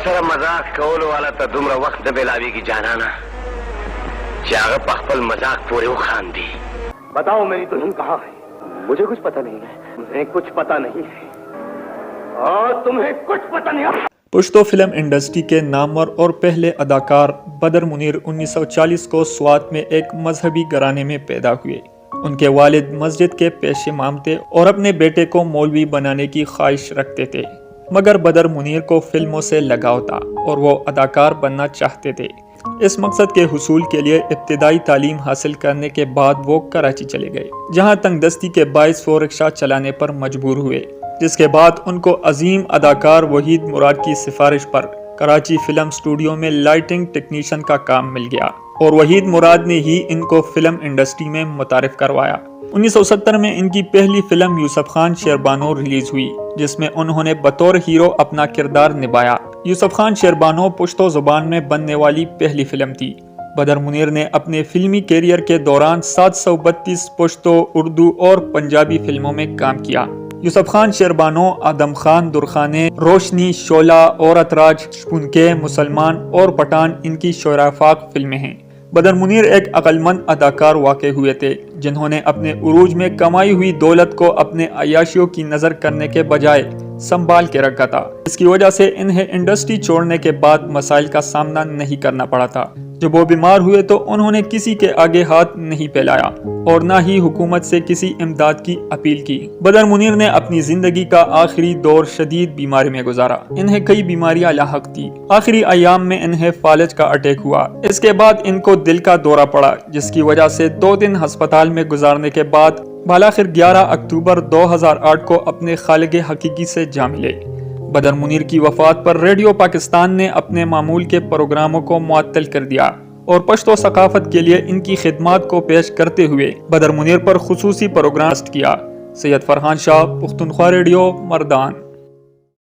سره مذاق کول والا ته دومره وخت نه بلاوي کی جانانا چې هغه په خپل مذاق پورې وخاندي. بتاؤ میری دلہن کہاں ہے؟ مجھے کچھ پتہ نہیں ہے. مجھے کچھ پتہ نہیں ہے اور تمہیں کچھ پتہ نہیں ہے. پشتو فلم انڈسٹری کے نامور اور پہلے اداکار بدر منیر 1940 کو سوات میں ایک مذہبی گھرانے میں پیدا ہوئے. ان کے والد مسجد کے پیش امام تھے اور اپنے بیٹے کو مولوی بنانے کی خواہش رکھتے تھے، مگر بدر منیر کو فلموں سے لگاؤ تھا اور وہ اداکار بننا چاہتے تھے. اس مقصد کے حصول کے لیے ابتدائی تعلیم حاصل کرنے کے بعد وہ کراچی چلے گئے، جہاں تنگ دستی کے باعث وہ رکشہ چلانے پر مجبور ہوئے، جس کے بعد ان کو عظیم اداکار وحید مراد کی سفارش پر کراچی فلم سٹوڈیو میں لائٹنگ ٹیکنیشین کا کام مل گیا اور وحید مراد نے ہی ان کو فلم انڈسٹری میں متعارف کروایا. 1970 میں ان کی پہلی فلم یوسف خان شیربانو ریلیز ہوئی، جس میں انہوں نے بطور ہیرو اپنا کردار نبھایا. یوسف خان شیربانو پشتو زبان میں بننے والی پہلی فلم تھی. بدر منیر نے اپنے فلمی کیریئر کے دوران 732 پشتو، اردو اور پنجابی فلموں میں کام کیا. یوسف خان شیربانو، آدم خان درخانے، روشنی، شعلہ، عورت راج، شپنکے، مسلمان اور پٹھان ان کی شعرافاق فلمیں ہیں. بدر منیر ایک عقل مند اداکار واقع ہوئے تھے، جنہوں نے اپنے عروج میں کمائی ہوئی دولت کو اپنے عیاشیوں کی نظر کرنے کے بجائے سنبھال کے رکھا تھا. اس کی وجہ سے انہیں انڈسٹری چھوڑنے کے بعد مسائل کا سامنا نہیں کرنا پڑا تھا. جب وہ بیمار ہوئے تو انہوں نے کسی کے آگے ہاتھ نہیں پھیلایا اور نہ ہی حکومت سے کسی امداد کی اپیل کی. بدر منیر نے اپنی زندگی کا آخری دور شدید بیماری میں گزارا. انہیں کئی بیماریاں لاحق تھی. آخری ایام میں انہیں فالج کا اٹیک ہوا. اس کے بعد ان کو دل کا دورہ پڑا، جس کی وجہ سے 2 دن ہسپتال میں گزارنے کے بعد بالآخر 11 اکتوبر 2008 کو اپنے خالق حقیقی سے جا ملے. بدر منیر کی وفات پر ریڈیو پاکستان نے اپنے معمول کے پروگراموں کو معطل کر دیا اور پشتو ثقافت کے لیے ان کی خدمات کو پیش کرتے ہوئے بدر منیر پر خصوصی پروگرام کیا. سید فرحان شاہ، پختونخوا ریڈیو، مردان.